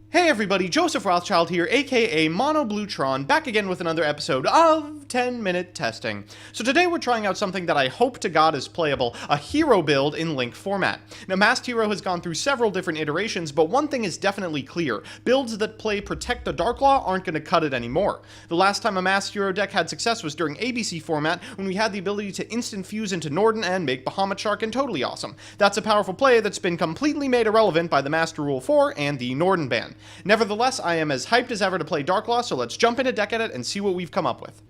Hey everybody, Joseph Rothschild here, aka Mono Bluetron, back again with another episode of 10-Minute Testing. So today we're trying out something that I hope to God is playable, a hero build in Link format. Now Masked Hero has gone through several different iterations, but one thing is definitely clear. Builds that play Protect the Darklaw aren't going to cut it anymore. The last time a Masked Hero deck had success was during ABC format, when we had the ability to instant fuse into Norden and make Bahamut Shark and totally awesome. That's a powerful play that's been completely made irrelevant by the Master Rule 4 and the Norden ban. Nevertheless, I am as hyped as ever to play Darklaw, so let's jump in a deck edit and see what we've come up with.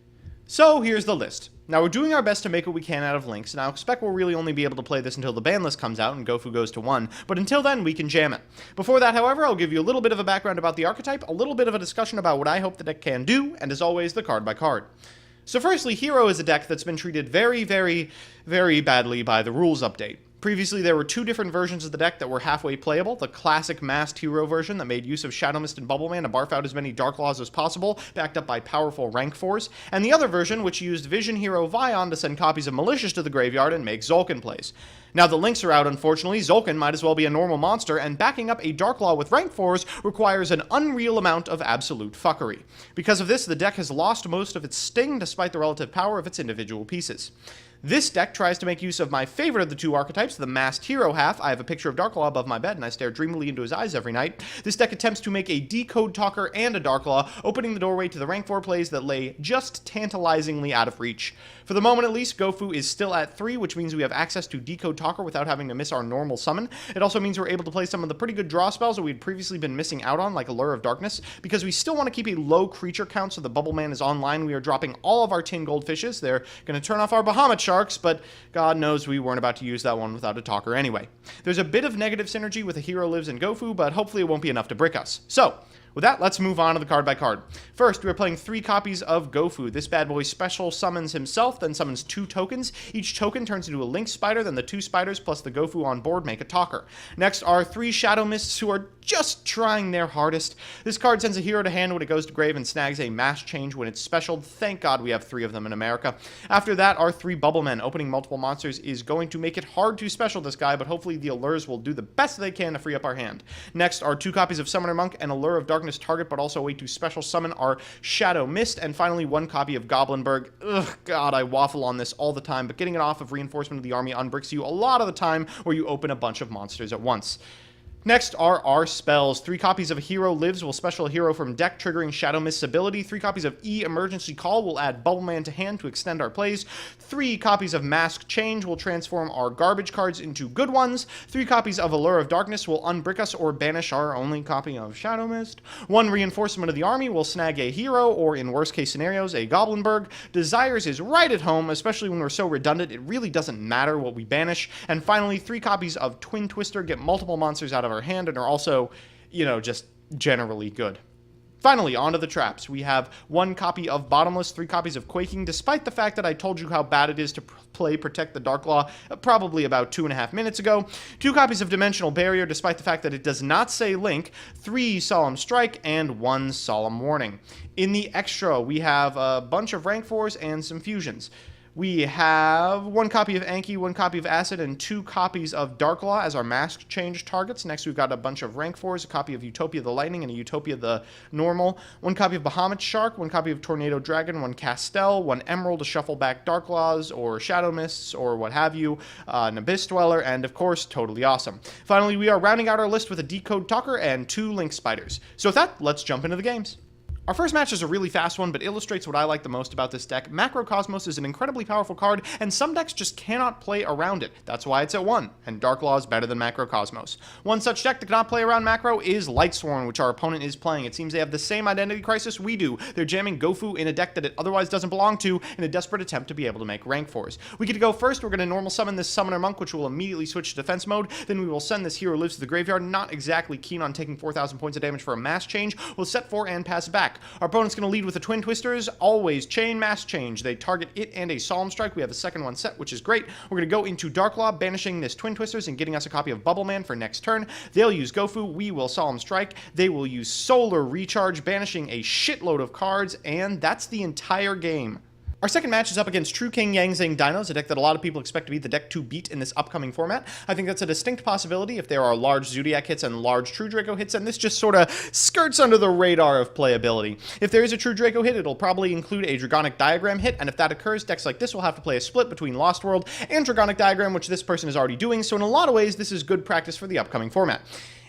So here's the list. Now we're doing our best to make what we can out of Links, and I expect we'll really only be able to play this until the ban list comes out and Gofu goes to 1, but until then we can jam it. Before that, however, I'll give you a little bit of a background about the archetype, a little bit of a discussion about what I hope the deck can do, and as always, the card by card. So firstly, Hero is a deck that's been treated very badly by the rules update. Previously, there were two different versions of the deck that were halfway playable. The classic Masked Hero version that made use of Shadow Mist and Bubble Man to barf out as many Darklaws as possible, backed up by powerful rank 4s. And the other version, which used Vision Hero Vion to send copies of Malicious to the graveyard and make Zolkin plays. Now the links are out, unfortunately. Zolkin might as well be a normal monster, and backing up a Darklaw with rank 4s requires an unreal amount of absolute fuckery. Because of this, the deck has lost most of its sting despite the relative power of its individual pieces. This deck tries to make use of my favorite of the two archetypes, the Masked Hero half. I have a picture of Darklaw above my bed, and I stare dreamily into his eyes every night. This deck attempts to make a Decode Talker and a Darklaw, opening the doorway to the rank 4 plays that lay just tantalizingly out of reach. For the moment at least, Gofu is still at 3, which means we have access to Decode Talker without having to miss our normal summon. It also means we're able to play some of the pretty good draw spells that we'd previously been missing out on, like Allure of Darkness. Because we still want to keep a low creature count so the Bubble Man is online, we are dropping all of our tin goldfishes. They're going to turn off our Bahamut Sharks, but God knows we weren't about to use that one without a talker anyway. There's a bit of negative synergy with a Hero Lives in Gofu, but hopefully it won't be enough to brick us. So, with that, let's move on to the card by card. First, we're playing 3 copies of Gofu. This bad boy special summons himself, then summons 2 tokens. Each token turns into a Link Spider, then the 2 spiders plus the Gofu on board make a talker. Next are 3 Shadow Mists who are just trying their hardest. This card sends a hero to hand when it goes to grave and snags a mass change when it's special. Thank God we have 3 of them in America. After that are 3 Bubble Men. Opening multiple monsters is going to make it hard to special this guy, but hopefully the Allures will do the best they can to free up our hand. Next are 2 copies of Summoner Monk and Allure of Darkness target, but also a way to special summon our Shadow Mist, and finally 1 copy of Goblinberg. Ugh, God, I waffle on this all the time, but getting it off of Reinforcement of the Army unbricks you a lot of the time where you open a bunch of monsters at once. Next are our spells. 3 copies of Hero Lives will special a hero from deck, triggering Shadow Mist's ability. 3 copies of E Emergency Call will add Bubble Man to hand to extend our plays. 3 copies of Mask Change will transform our garbage cards into good ones. 3 copies of Allure of Darkness will unbrick us or banish our only copy of Shadow Mist. 1 Reinforcement of the Army will snag a hero, or in worst case scenarios, a Goblinberg. Desires is right at home, especially when we're so redundant it really doesn't matter what we banish. And finally, 3 copies of Twin Twister get multiple monsters out of our hand and are also, just generally good. Finally, onto the traps. We have 1 copy of Bottomless, 3 copies of Quaking, despite the fact that I told you how bad it is to play Protect the Darklaw probably about 2.5 minutes ago. 2 copies of Dimensional Barrier, despite the fact that it does not say Link. 3 Solemn Strike, and 1 Solemn Warning. In the extra, we have a bunch of rank 4s and some fusions. We have 1 copy of Anki, 1 copy of Acid, and 2 copies of Darklaw as our mask change targets. Next, we've got a bunch of rank 4s, a copy of Utopia the Lightning, and a Utopia the Normal. 1 copy of Bahamut Shark, 1 copy of Tornado Dragon, 1 Castel, 1 Emerald to shuffle back Darklaws, or Shadow Mists, or what have you, an Abyss Dweller, and of course, totally awesome. Finally, we are rounding out our list with a Decode Talker and 2 Link Spiders. So with that, let's jump into the games. Our first match is a really fast one, but illustrates what I like the most about this deck. Macrocosmos is an incredibly powerful card, and some decks just cannot play around it. That's why it's at 1, and Darklaw is better than Macrocosmos. One such deck that cannot play around Macro is Lightsworn, which our opponent is playing. It seems they have the same identity crisis we do. They're jamming Gofu in a deck that it otherwise doesn't belong to in a desperate attempt to be able to make rank 4s. We get to go first. We're going to normal summon this Summoner Monk, which will immediately switch to defense mode. Then we will send this Hero Lives to the graveyard, not exactly keen on taking 4,000 points of damage for a mass change. We'll set 4 and pass back. Our opponent's going to lead with the Twin Twisters, always chain mass change. They target it and a Solemn Strike. We have a second one set, which is great. We're going to go into Darklaw, banishing this Twin Twisters and getting us a copy of Bubble Man for next turn. They'll use Gofu, we will Solemn Strike. They will use Solar Recharge, banishing a shitload of cards, and that's the entire game. Our second match is up against True King Yang Zing Dinos, a deck that a lot of people expect to be the deck to beat in this upcoming format. I think that's a distinct possibility if there are large Zodiac hits and large True Draco hits, and this just sort of skirts under the radar of playability. If there is a True Draco hit, it'll probably include a Dragonic Diagram hit, and if that occurs, decks like this will have to play a split between Lost World and Dragonic Diagram, which this person is already doing, so in a lot of ways, this is good practice for the upcoming format.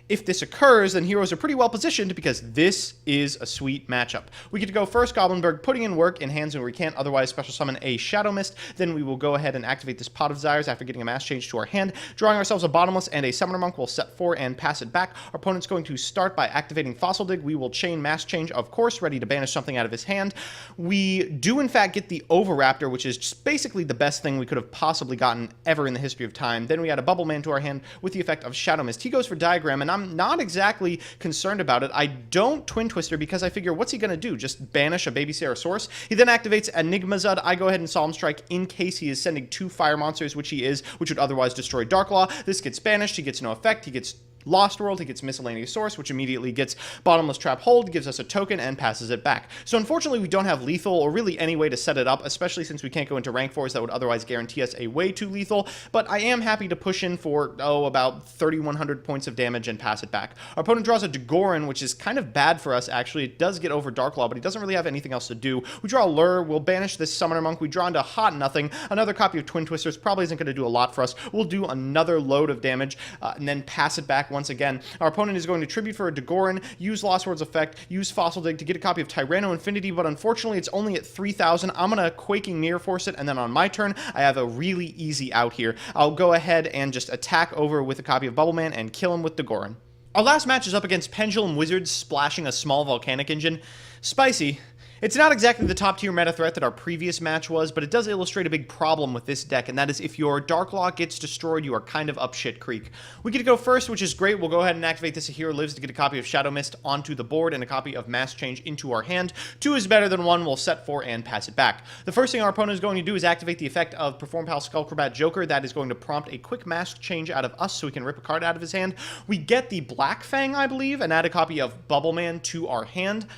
If this occurs, then heroes are pretty well positioned because this is a sweet matchup. We get to go first, Goblinberg, putting in work in hands where we can't otherwise special summon a Shadow Mist. Then we will go ahead and activate this Pot of Desires after getting a mass change to our hand. Drawing ourselves a Bottomless and a Summoner Monk. We'll set 4 and pass it back. Our opponent's going to start by activating Fossil Dig. We will chain Mass Change, of course, ready to banish something out of his hand. We do, in fact, get the Overraptor, which is just basically the best thing we could have possibly gotten ever in the history of time. Then we add a Bubble Man to our hand with the effect of Shadow Mist. He goes for Diagram, and I'm not exactly concerned about it. I don't Twin Twister because I figure, what's he going to do? Just banish a Babysitter Source? He then activates Enigmazud. I go ahead and Solemn Strike in case he is sending 2 fire monsters, which he is, which would otherwise destroy Darklaw. This gets banished. He gets no effect. He gets Lost World, he gets Miscellaneous Source, which immediately gets Bottomless Trap Hold, gives us a token, and passes it back. So unfortunately, we don't have lethal, or really any way to set it up, especially since we can't go into rank 4s that would otherwise guarantee us a way too lethal, but I am happy to push in for, about 3,100 points of damage and pass it back. Our opponent draws a Dagoran, which is kind of bad for us, actually. It does get over Darklaw, but he doesn't really have anything else to do. We draw a Lure, we'll banish this Summoner Monk, we draw into Hot Nothing. Another copy of Twin Twisters probably isn't going to do a lot for us. We'll do another load of damage, and then pass it back once again. Our opponent is going to tribute for a Dagoran, use Lost World's effect, use Fossil Dig to get a copy of Tyranno Infinity, but unfortunately it's only at 3,000. I'm going to Quaking Mirror Force it, and then on my turn, I have a really easy out here. I'll go ahead and just attack over with a copy of Bubble Man and kill him with Dagoran. Our last match is up against Pendulum Wizards, splashing a small Volcanic Engine. Spicy. It's not exactly the top-tier meta threat that our previous match was, but it does illustrate a big problem with this deck, and that is if your Darklaw gets destroyed, you are kind of up shit creek. We get to go first, which is great. We'll go ahead and activate this. A Hero Lives to get a copy of Shadow Mist onto the board and a copy of Mass Change into our hand. 2 is better than 1. We'll set 4 and pass it back. The first thing our opponent is going to do is activate the effect of Perform Pal Skullcrobat Joker. That is going to prompt a quick Mass Change out of us so we can rip a card out of his hand. We get the Black Fang, I believe, and add a copy of Bubble Man to our hand.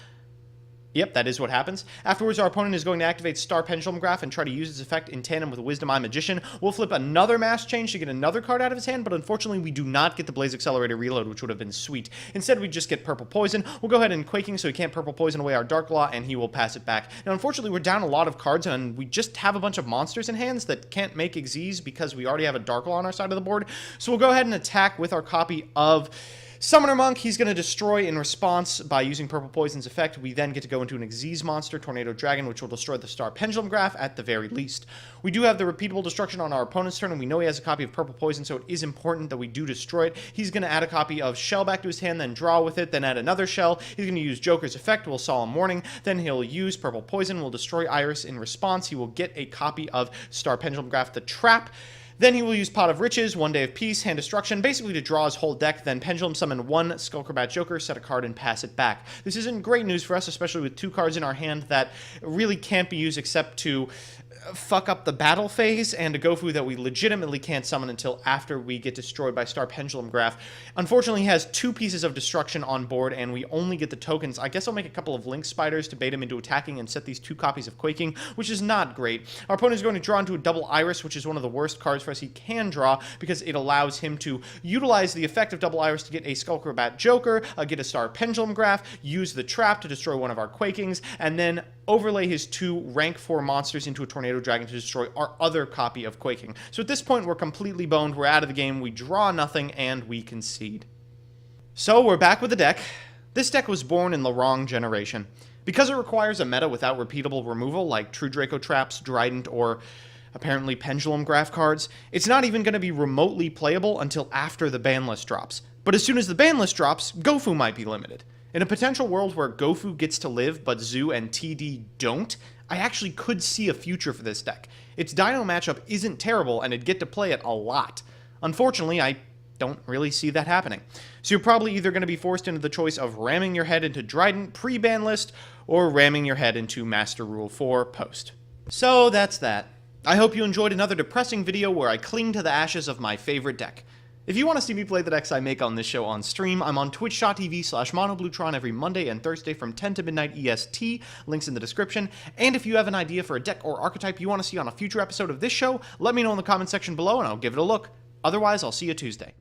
Yep, that is what happens. Afterwards, our opponent is going to activate Star Pendulum Graph and try to use its effect in tandem with Wisdom Eye Magician. We'll flip another Mass Change to get another card out of his hand, but unfortunately, we do not get the Blaze Accelerator Reload, which would have been sweet. Instead, we just get Purple Poison. We'll go ahead and Quaking so he can't Purple Poison away our Darklaw, and he will pass it back. Now, unfortunately, we're down a lot of cards, and we just have a bunch of monsters in hands that can't make Xyz because we already have a Darklaw on our side of the board. So we'll go ahead and attack with our copy of Summoner Monk. He's going to destroy in response by using Purple Poison's effect. We then get to go into an Xyz monster, Tornado Dragon, which will destroy the Star Pendulum Graph at the very least. We do have the repeatable destruction on our opponent's turn, and we know he has a copy of Purple Poison, so it is important that we do destroy it. He's going to add a copy of Shell back to his hand, then draw with it, then add another Shell. He's going to use Joker's effect, we'll Solemn Warning, then he'll use Purple Poison, we'll destroy Iris in response. He will get a copy of Star Pendulum Graph, the Trap. Then he will use Pot of Riches, One Day of Peace, Hand Destruction, basically to draw his whole deck, then Pendulum Summon 1 Skullcrobat Joker, set a card, and pass it back. This isn't great news for us, especially with 2 cards in our hand that really can't be used except to fuck up the battle phase, and a Gofu that we legitimately can't summon until after we get destroyed by Star Pendulum Graph. Unfortunately, he has 2 pieces of destruction on board, and we only get the tokens. I guess I'll make a couple of Link Spiders to bait him into attacking and set these 2 copies of Quaking, which is not great. Our opponent is going to draw into a double Iris, which is one of the worst cards for us he can draw, because it allows him to utilize the effect of double Iris to get a Skullcrobat Joker, get a Star Pendulum Graph, use the Trap to destroy one of our Quakings, and then overlay his 2 rank 4 monsters into a Tornado Dragon to destroy our other copy of Quaking. So at this point, we're completely boned, we're out of the game, we draw nothing, and we concede. So we're back with the deck. This deck was born in the wrong generation. Because it requires a meta without repeatable removal, like True Draco Traps, Drident, or apparently Pendulum Graph cards, it's not even going to be remotely playable until after the ban list drops. But as soon as the ban list drops, Gofu might be limited. In a potential world where Gofu gets to live, but Zoo and TD don't, I actually could see a future for this deck. Its Dino matchup isn't terrible, and I'd get to play it a lot. Unfortunately, I don't really see that happening. So you're probably either going to be forced into the choice of ramming your head into Drident pre-ban list, or ramming your head into Master Rule 4 post. So that's that. I hope you enjoyed another depressing video where I cling to the ashes of my favorite deck. If you want to see me play the decks I make on this show on stream, I'm on twitch.tv/monobluetron every Monday and Thursday from 10 to midnight EST, links in the description. And if you have an idea for a deck or archetype you want to see on a future episode of this show, let me know in the comment section below and I'll give it a look. Otherwise, I'll see you Tuesday.